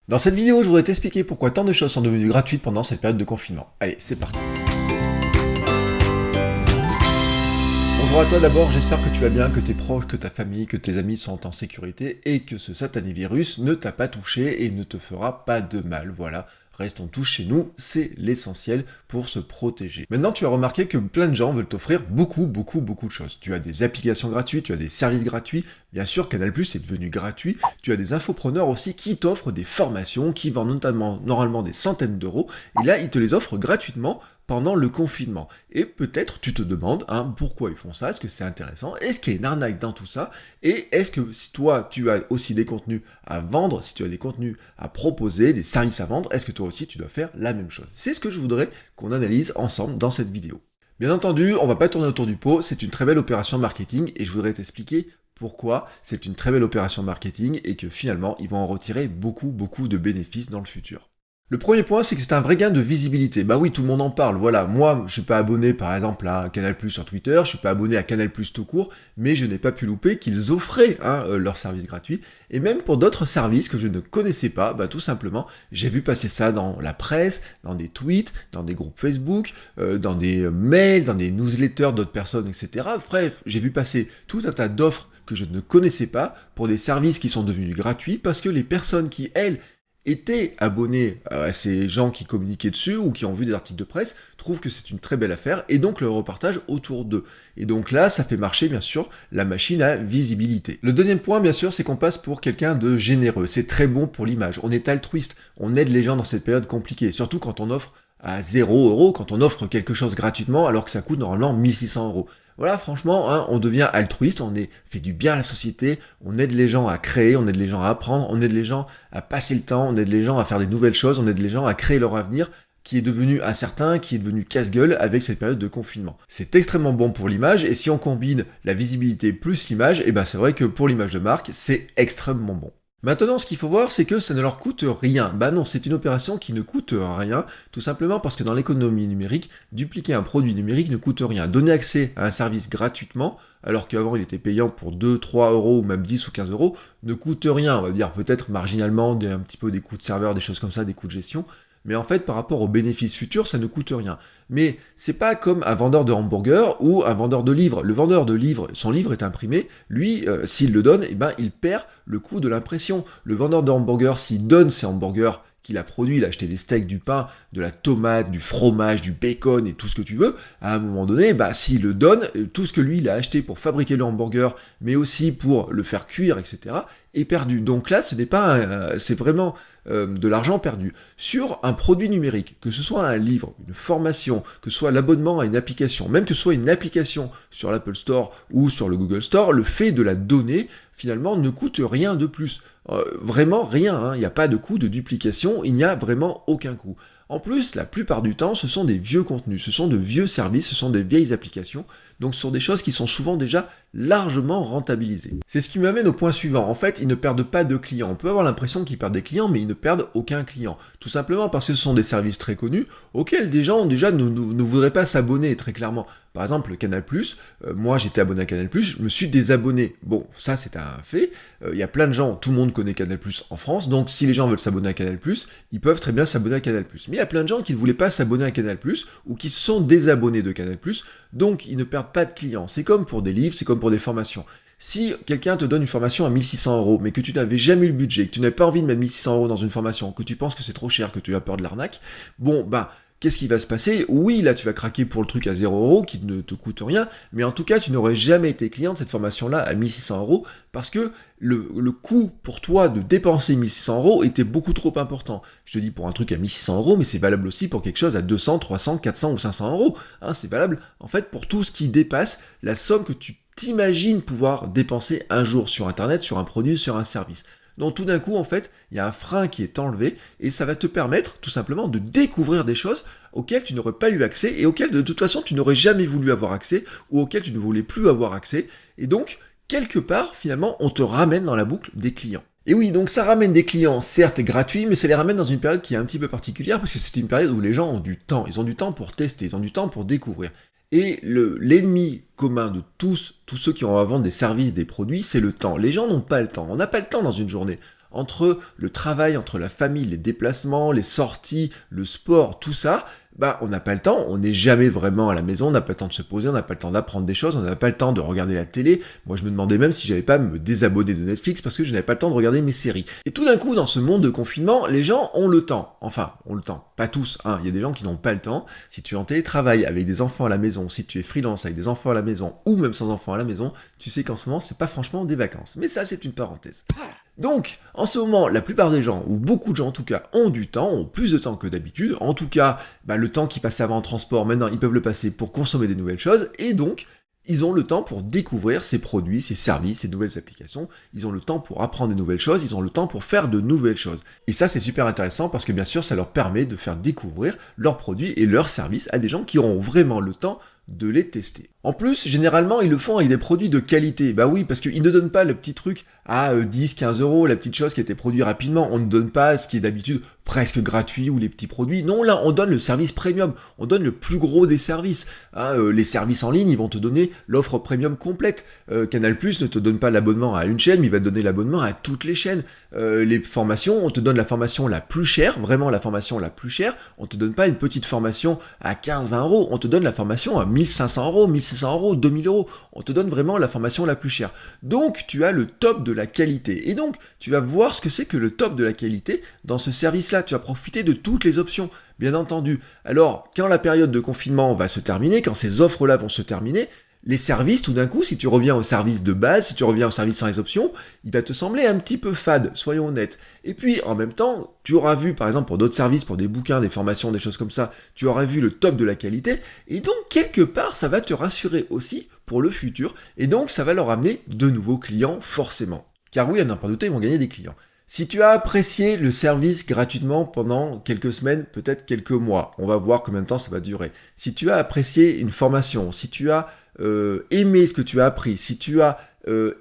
Dans cette vidéo, je voudrais t'expliquer pourquoi tant de choses sont devenues gratuites pendant cette période de confinement. Allez, c'est parti. Bonjour à toi d'abord, j'espère que tu vas bien, que tes proches, que ta famille, que tes amis sont en sécurité et que ce satané virus ne t'a pas touché et ne te fera pas de mal. Voilà, restons tous chez nous, c'est l'essentiel pour se protéger. Maintenant, tu as remarqué que plein de gens veulent t'offrir beaucoup de choses. Tu as des applications gratuites, tu as des services gratuits, bien sûr Canal+ est devenu gratuit, tu as des infopreneurs aussi qui t'offrent des formations, qui vendent notamment normalement des centaines d'euros, et là ils te les offrent gratuitement pendant le confinement. Et peut-être tu te demandes pourquoi ils font ça, est-ce que c'est intéressant, est-ce qu'il y a une arnaque dans tout ça, et est-ce que si toi tu as aussi des contenus à vendre, si tu as des contenus à proposer, des services à vendre, est-ce que toi aussi tu dois faire la même chose? C'est ce que je voudrais qu'on analyse ensemble dans cette vidéo. Bien entendu, on va pas tourner autour du pot, c'est une très belle opération marketing et je voudrais t'expliquer pourquoi c'est une très belle opération marketing et que finalement ils vont en retirer beaucoup de bénéfices dans le futur. Le premier point, c'est que c'est un vrai gain de visibilité. Bah oui, tout le monde en parle, voilà. Moi, je suis pas abonné, par exemple, à Canal+ sur Twitter, je suis pas abonné à Canal+ tout court, mais je n'ai pas pu louper qu'ils offraient leur service gratuit. Et même pour d'autres services que je ne connaissais pas, bah tout simplement, j'ai vu passer ça dans la presse, dans des tweets, dans des groupes Facebook, dans des mails, dans des newsletters d'autres personnes, etc. Bref, j'ai vu passer tout un tas d'offres que je ne connaissais pas pour des services qui sont devenus gratuits parce que les personnes qui, elles, étaient abonnés à ces gens qui communiquaient dessus ou qui ont vu des articles de presse, trouvent que c'est une très belle affaire et donc le repartagent autour d'eux. Et donc là, ça fait marcher bien sûr la machine à visibilité. Le deuxième point bien sûr, c'est qu'on passe pour quelqu'un de généreux. C'est très bon pour l'image. On est altruiste, on aide les gens dans cette période compliquée, surtout quand on offre à 0 €, quand on offre quelque chose gratuitement alors que ça coûte normalement 1600 €. Voilà, franchement, on devient altruiste, fait du bien à la société, on aide les gens à créer, on aide les gens à apprendre, on aide les gens à passer le temps, on aide les gens à faire des nouvelles choses, on aide les gens à créer leur avenir, qui est devenu à certains, qui est devenu casse-gueule avec cette période de confinement. C'est extrêmement bon pour l'image, et si on combine la visibilité plus l'image, et ben c'est vrai que pour l'image de marque, c'est extrêmement bon. Maintenant, ce qu'il faut voir, c'est que ça ne leur coûte rien. Bah non, c'est une opération qui ne coûte rien, tout simplement parce que dans l'économie numérique, dupliquer un produit numérique ne coûte rien. Donner accès à un service gratuitement, alors qu'avant il était payant pour 2, 3 € ou même 10 ou 15 €, ne coûte rien. On va dire peut-être marginalement un petit peu des coûts de serveur, des choses comme ça, des coûts de gestion. Mais en fait, par rapport aux bénéfices futurs, ça ne coûte rien. Mais c'est pas comme un vendeur de hamburgers ou un vendeur de livres. Le vendeur de livres, son livre est imprimé, lui, s'il le donne, il perd le coût de l'impression. Le vendeur de hamburgers, s'il donne ses hamburgers qu'il a produits, il a acheté des steaks, du pain, de la tomate, du fromage, du bacon et tout ce que tu veux, à un moment donné, s'il le donne, tout ce que lui, il a acheté pour fabriquer le hamburger, mais aussi pour le faire cuire, etc., est perdu. Donc là, ce n'est pas c'est vraiment de l'argent perdu. Sur un produit numérique, que ce soit un livre, une formation, que ce soit l'abonnement à une application, même que ce soit une application sur l'Apple Store ou sur le Google Store, le fait de la donner, finalement, ne coûte rien de plus. Vraiment rien, il n'y a pas de coût de duplication, il n'y a vraiment aucun coût. En plus, la plupart du temps, ce sont des vieux contenus, ce sont de vieux services, ce sont des vieilles applications, donc ce sont des choses qui sont souvent déjà largement rentabilisées. C'est ce qui m'amène au point suivant. En fait, ils ne perdent pas de clients. On peut avoir l'impression qu'ils perdent des clients, mais ils ne perdent aucun client. Tout simplement parce que ce sont des services très connus, auxquels des gens déjà ne voudraient pas s'abonner, très clairement. Par exemple, Canal+, moi j'étais abonné à Canal+, je me suis désabonné. Bon, ça c'est un fait. Il y a plein de gens, tout le monde connaît Canal+ en France, donc si les gens veulent s'abonner à Canal+, ils peuvent très bien s'abonner à Canal+. Mais il y a plein de gens qui ne voulaient pas s'abonner à Canal+, ou qui se sont désabonnés de Canal+, donc ils ne perdent pas de clients. C'est comme pour des livres, c'est comme pour des formations. Si quelqu'un te donne une formation à 1600 €, mais que tu n'avais jamais eu le budget, que tu n'avais pas envie de mettre 1600 € dans une formation, que tu penses que c'est trop cher, que tu as peur de l'arnaque, qu'est-ce qui va se passer? Oui, là, tu vas craquer pour le truc à 0 € qui ne te coûte rien, mais en tout cas, tu n'aurais jamais été client de cette formation-là à 1600 € parce que le coût pour toi de dépenser 1600 € était beaucoup trop important. Je te dis pour un truc à 1600 €, mais c'est valable aussi pour quelque chose à 200, 300, 400 ou 500 €. C'est valable, en fait, pour tout ce qui dépasse la somme que tu t'imagines pouvoir dépenser un jour sur Internet, sur un produit, sur un service. Donc tout d'un coup, en fait, il y a un frein qui est enlevé et ça va te permettre tout simplement de découvrir des choses auxquelles tu n'aurais pas eu accès et auxquelles de toute façon tu n'aurais jamais voulu avoir accès ou auxquelles tu ne voulais plus avoir accès. Et donc, quelque part, finalement, on te ramène dans la boucle des clients. Et oui, donc ça ramène des clients, certes gratuits, mais ça les ramène dans une période qui est un petit peu particulière parce que c'est une période où les gens ont du temps. Ils ont du temps pour tester, ils ont du temps pour découvrir. Et l'ennemi commun de tous ceux qui ont à vendre des services, des produits, c'est le temps. Les gens n'ont pas le temps. On n'a pas le temps dans une journée. entre le travail, entre la famille, les déplacements, les sorties, le sport, tout ça, on n'a pas le temps, on n'est jamais vraiment à la maison, on n'a pas le temps de se poser, on n'a pas le temps d'apprendre des choses, on n'a pas le temps de regarder la télé. Moi, je me demandais même si j'allais pas me désabonner de Netflix parce que je n'avais pas le temps de regarder mes séries. Et tout d'un coup, dans ce monde de confinement, les gens ont le temps. Enfin, ont le temps. Pas tous, hein. Il y a des gens qui n'ont pas le temps. Si tu es en télétravail avec des enfants à la maison, si tu es freelance avec des enfants à la maison, ou même sans enfants à la maison, tu sais qu'en ce moment, c'est pas franchement des vacances. Mais ça, c'est une parenthèse. Donc, en ce moment, la plupart des gens, ou beaucoup de gens en tout cas, ont du temps, ont plus de temps que d'habitude. En tout cas, le temps qu'ils passaient avant en transport, maintenant, ils peuvent le passer pour consommer des nouvelles choses. Et donc, ils ont le temps pour découvrir ces produits, ces services, ces nouvelles applications. Ils ont le temps pour apprendre des nouvelles choses. Ils ont le temps pour faire de nouvelles choses. Et ça, c'est super intéressant parce que bien sûr, ça leur permet de faire découvrir leurs produits et leurs services à des gens qui auront vraiment le temps de les tester. En plus, généralement, ils le font avec des produits de qualité. Bah oui, parce qu'ils ne donnent pas le petit truc à 10, 15 euros, la petite chose qui a été produite rapidement. On ne donne pas ce qui est d'habitude presque gratuit ou les petits produits. Non, là, on donne le service premium. On donne le plus gros des services. Les services en ligne, ils vont te donner l'offre premium complète. Canal+ ne te donne pas l'abonnement à une chaîne, mais il va te donner l'abonnement à toutes les chaînes. Les formations, on te donne la formation la plus chère, vraiment la formation la plus chère. On te donne pas une petite formation à 15, 20 euros. On te donne la formation à 1500 euros, 1600 euros, 2000 euros. On te donne vraiment la formation la plus chère. Donc, tu as le top de la qualité. Et donc, tu vas voir ce que c'est que le top de la qualité dans ce service-là. Tu vas profiter de toutes les options, bien entendu. Alors, quand la période de confinement va se terminer, quand ces offres-là vont se terminer, les services, tout d'un coup, si tu reviens au service de base, si tu reviens au service sans les options, il va te sembler un petit peu fade, soyons honnêtes. Et puis, en même temps, tu auras vu, par exemple, pour d'autres services, pour des bouquins, des formations, des choses comme ça, tu auras vu le top de la qualité, et donc, quelque part, ça va te rassurer aussi pour le futur, et donc, ça va leur amener de nouveaux clients, forcément. Car oui, à n'en pas douter, ils vont gagner des clients. Si tu as apprécié le service gratuitement pendant quelques semaines, peut-être quelques mois, on va voir combien de temps ça va durer. Si tu as apprécié une formation, si tu as aimé ce que tu as appris, si tu as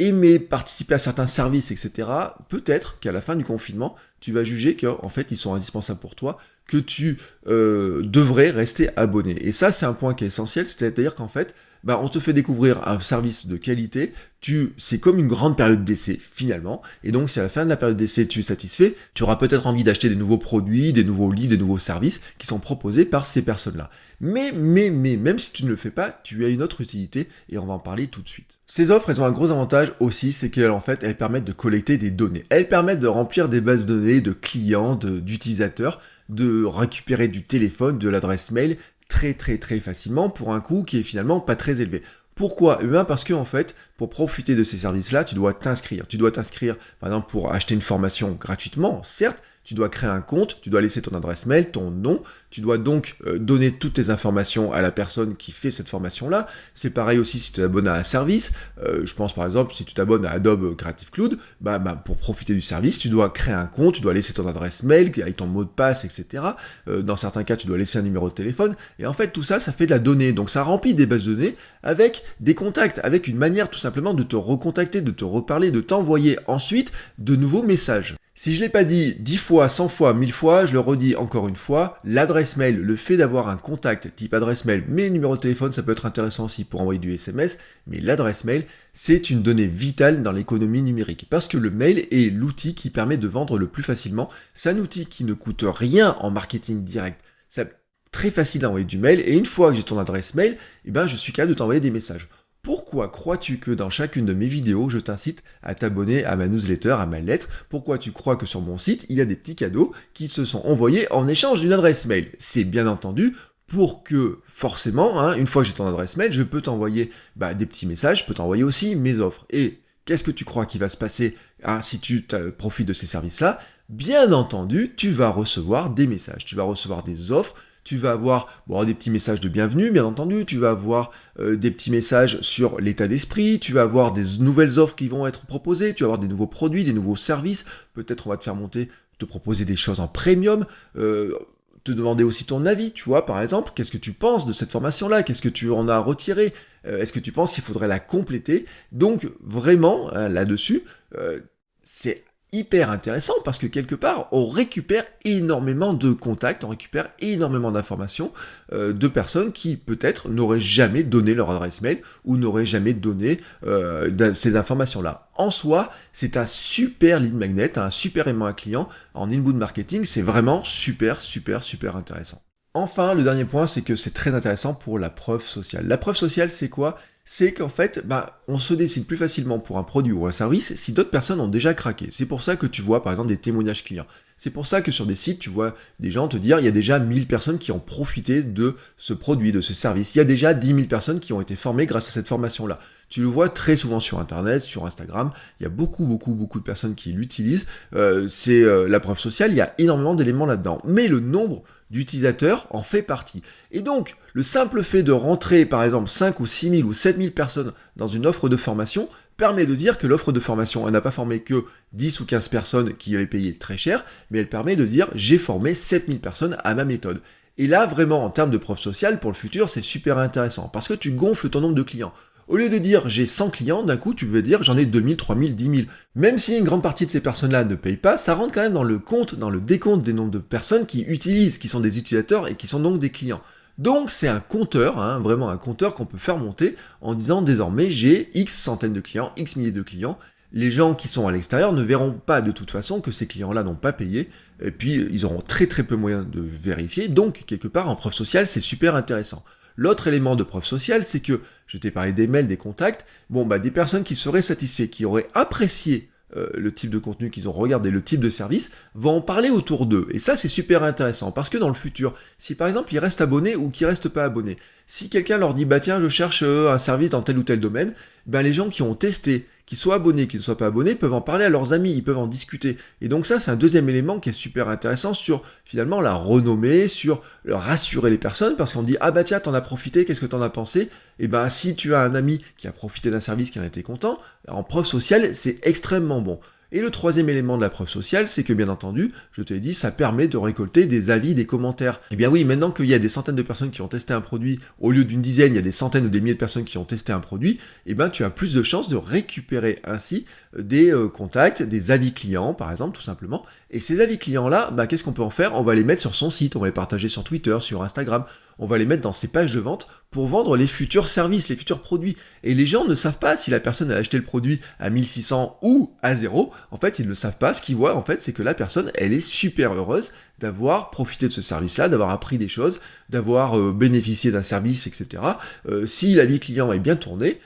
aimé participer à certains services, etc., peut-être qu'à la fin du confinement, tu vas juger qu'en fait, ils sont indispensables pour toi, que tu devrais rester abonné. Et ça, c'est un point qui est essentiel, c'est-à-dire qu'en fait, on te fait découvrir un service de qualité, c'est comme une grande période d'essai, finalement, et donc si à la fin de la période d'essai tu es satisfait, tu auras peut-être envie d'acheter des nouveaux produits, des nouveaux livres, des nouveaux services qui sont proposés par ces personnes-là. Mais, même si tu ne le fais pas, tu as une autre utilité, et on va en parler tout de suite. Ces offres, elles ont un gros avantage aussi, c'est qu'elles, en fait, elles permettent de collecter des données. Elles permettent de remplir des bases de données de clients, d'utilisateurs, de récupérer du téléphone, de l'adresse mail, très facilement pour un coût qui est finalement pas très élevé. Pourquoi ? Parce que en fait, pour profiter de ces services-là, tu dois t'inscrire. Tu dois t'inscrire, par exemple, pour acheter une formation gratuitement, certes, tu dois créer un compte, tu dois laisser ton adresse mail, ton nom, tu dois donc donner toutes tes informations à la personne qui fait cette formation-là. C'est pareil aussi si tu t'abonnes à un service. Je pense par exemple, si tu t'abonnes à Adobe Creative Cloud, pour profiter du service, tu dois créer un compte, tu dois laisser ton adresse mail avec ton mot de passe, etc. Dans certains cas, tu dois laisser un numéro de téléphone. Et en fait, tout ça, ça fait de la donnée. Donc ça remplit des bases de données avec des contacts, avec une manière tout simplement de te recontacter, de te reparler, de t'envoyer ensuite de nouveaux messages. Si je ne l'ai pas dit 10 fois, 100 fois, 1000 fois, je le redis encore une fois, l'adresse mail, le fait d'avoir un contact type adresse mail, mais numéro de téléphone, ça peut être intéressant aussi pour envoyer du SMS, mais l'adresse mail, c'est une donnée vitale dans l'économie numérique, parce que le mail est l'outil qui permet de vendre le plus facilement, c'est un outil qui ne coûte rien en marketing direct, c'est très facile d'envoyer du mail, et une fois que j'ai ton adresse mail, je suis capable de t'envoyer des messages. Pourquoi crois-tu que dans chacune de mes vidéos, je t'incite à t'abonner à ma newsletter, à ma lettre ? Pourquoi tu crois que sur mon site, il y a des petits cadeaux qui se sont envoyés en échange d'une adresse mail ? C'est bien entendu pour que, forcément, une fois que j'ai ton adresse mail, je peux t'envoyer des petits messages, je peux t'envoyer aussi mes offres. Et qu'est-ce que tu crois qui va se passer si tu profites de ces services-là ? Bien entendu, tu vas recevoir des messages, tu vas recevoir des offres, tu vas avoir des petits messages de bienvenue, bien entendu, tu vas avoir des petits messages sur l'état d'esprit, tu vas avoir des nouvelles offres qui vont être proposées, tu vas avoir des nouveaux produits, des nouveaux services, peut-être on va te faire monter, te proposer des choses en premium, te demander aussi ton avis, tu vois, par exemple, qu'est-ce que tu penses de cette formation-là, qu'est-ce que tu en as retiré, est-ce que tu penses qu'il faudrait la compléter ? Donc vraiment, là-dessus, c'est hyper intéressant parce que quelque part, on récupère énormément de contacts, on récupère énormément d'informations de personnes qui peut-être n'auraient jamais donné leur adresse mail ou n'auraient jamais donné ces informations-là. En soi, c'est un super lead magnet, un super aimant à client. En inbound marketing, c'est vraiment super intéressant. Enfin, le dernier point, c'est que c'est très intéressant pour la preuve sociale. La preuve sociale, c'est quoi? C'est qu'en fait, on se décide plus facilement pour un produit ou un service si d'autres personnes ont déjà craqué. C'est pour ça que tu vois, par exemple, des témoignages clients. C'est pour ça que sur des sites, tu vois des gens te dire, il y a déjà 1000 personnes qui ont profité de ce produit, de ce service. Il y a déjà 10 000 personnes qui ont été formées grâce à cette formation-là. Tu le vois très souvent sur Internet, sur Instagram. Il y a beaucoup de personnes qui l'utilisent. C'est la preuve sociale, il y a énormément d'éléments là-dedans. Mais le nombre d'utilisateurs en fait partie. Et donc, le simple fait de rentrer, par exemple, 5 ou 6 000 ou 7 000 personnes dans une offre de formation permet de dire que l'offre de formation, elle n'a pas formé que 10 ou 15 personnes qui avaient payé très cher, mais elle permet de dire j'ai formé 7 000 personnes à ma méthode. Et là, vraiment, en termes de preuve sociale, pour le futur, c'est super intéressant, parce que tu gonfles ton nombre de clients. Au lieu de dire j'ai 100 clients, d'un coup, tu veux dire j'en ai 2000, 3000, 10 000. Même si une grande partie de ces personnes-là ne payent pas, ça rentre quand même dans le compte, dans le décompte des nombres de personnes qui utilisent, qui sont des utilisateurs et qui sont donc des clients. Donc c'est un compteur, vraiment un compteur qu'on peut faire monter en disant désormais j'ai X centaines de clients, X milliers de clients. Les gens qui sont à l'extérieur ne verront pas de toute façon que ces clients-là n'ont pas payé, et puis ils auront très peu moyen de vérifier, donc quelque part en preuve sociale c'est super intéressant. L'autre élément de preuve sociale, c'est que, je t'ai parlé des mails, des contacts, des personnes qui seraient satisfaites, qui auraient apprécié le type de contenu qu'ils ont regardé, le type de service, vont en parler autour d'eux. Et ça, c'est super intéressant, parce que dans le futur, si par exemple ils restent abonnés ou qu'ils restent pas abonnés, si quelqu'un leur dit, tiens, je cherche un service dans tel ou tel domaine, les gens qui ont testé, qu'ils soient abonnés, qu'ils ne soient pas abonnés, peuvent en parler à leurs amis, ils peuvent en discuter. Et donc ça, c'est un deuxième élément qui est super intéressant sur, finalement, la renommée, sur rassurer les personnes, parce qu'on dit, tiens, t'en as profité, qu'est-ce que t'en as pensé? Et si tu as un ami qui a profité d'un service, qui en a été content, en preuve sociale, c'est extrêmement bon. Et le troisième élément de la preuve sociale, c'est que bien entendu, je te l'ai dit, ça permet de récolter des avis, des commentaires. Et bien oui, maintenant qu'il y a des centaines de personnes qui ont testé un produit, au lieu d'une dizaine, il y a des centaines ou des milliers de personnes qui ont testé un produit, tu as plus de chances de récupérer ainsi des contacts, des avis clients, par exemple, tout simplement. Et ces avis clients-là, qu'est-ce qu'on peut en faire? On va les mettre sur son site, on va les partager sur Twitter, sur Instagram, on va les mettre dans ses pages de vente pour vendre les futurs services, les futurs produits. Et les gens ne savent pas si la personne a acheté le produit à 1600 ou à 0. En fait, ils ne le savent pas. Ce qu'ils voient, en fait, c'est que la personne, elle est super heureuse d'avoir profité de ce service-là, d'avoir appris des choses, d'avoir bénéficié d'un service, etc. Si l'avis client est bien tourné,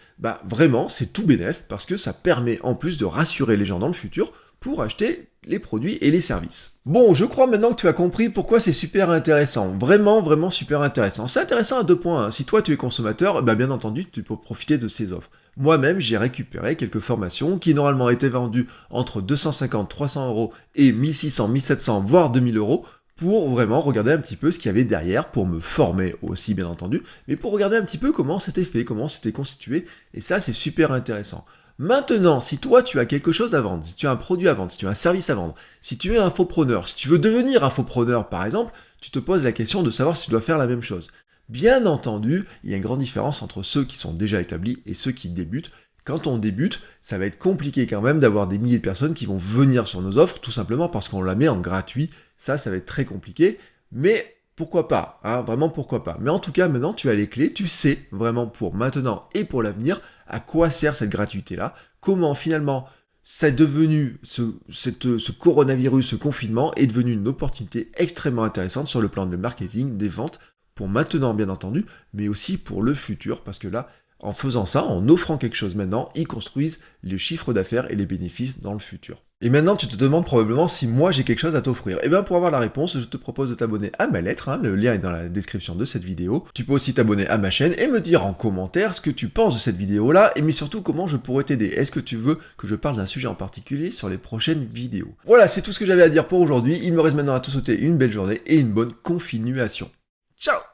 vraiment, c'est tout bénef parce que ça permet en plus de rassurer les gens dans le futur pour acheter les produits et les services. Bon, je crois maintenant que tu as compris pourquoi c'est super intéressant. Vraiment super intéressant. C'est intéressant à 2 points. Si toi tu es consommateur, bien entendu, tu peux profiter de ces offres. Moi-même, j'ai récupéré quelques formations qui normalement étaient vendues entre 250, 300 euros et 1600, 1700, voire 2000 euros pour vraiment regarder un petit peu ce qu'il y avait derrière, pour me former aussi bien entendu, mais pour regarder un petit peu comment c'était fait, comment c'était constitué, et ça c'est super intéressant. Maintenant, si toi tu as quelque chose à vendre, si tu as un produit à vendre, si tu as un service à vendre, si tu es infopreneur, si tu veux devenir infopreneur par exemple, tu te poses la question de savoir si tu dois faire la même chose. Bien entendu, il y a une grande différence entre ceux qui sont déjà établis et ceux qui débutent. Quand on débute, ça va être compliqué quand même d'avoir des milliers de personnes qui vont venir sur nos offres, tout simplement parce qu'on la met en gratuit. Ça va être très compliqué, mais pourquoi pas, vraiment pourquoi pas. Mais en tout cas, maintenant, tu as les clés, tu sais vraiment pour maintenant et pour l'avenir à quoi sert cette gratuité-là, comment finalement c'est devenu, ce coronavirus, ce confinement est devenu une opportunité extrêmement intéressante sur le plan de marketing, des ventes, pour maintenant bien entendu, mais aussi pour le futur, parce que là, en faisant ça, en offrant quelque chose maintenant, ils construisent le chiffre d'affaires et les bénéfices dans le futur. Et maintenant, tu te demandes probablement si moi j'ai quelque chose à t'offrir. Et bien pour avoir la réponse, je te propose de t'abonner à ma lettre, le lien est dans la description de cette vidéo. Tu peux aussi t'abonner à ma chaîne et me dire en commentaire ce que tu penses de cette vidéo-là, et mais surtout comment je pourrais t'aider. Est-ce que tu veux que je parle d'un sujet en particulier sur les prochaines vidéos? Voilà, c'est tout ce que j'avais à dire pour aujourd'hui. Il me reste maintenant à te souhaiter une belle journée et une bonne continuation. Ciao!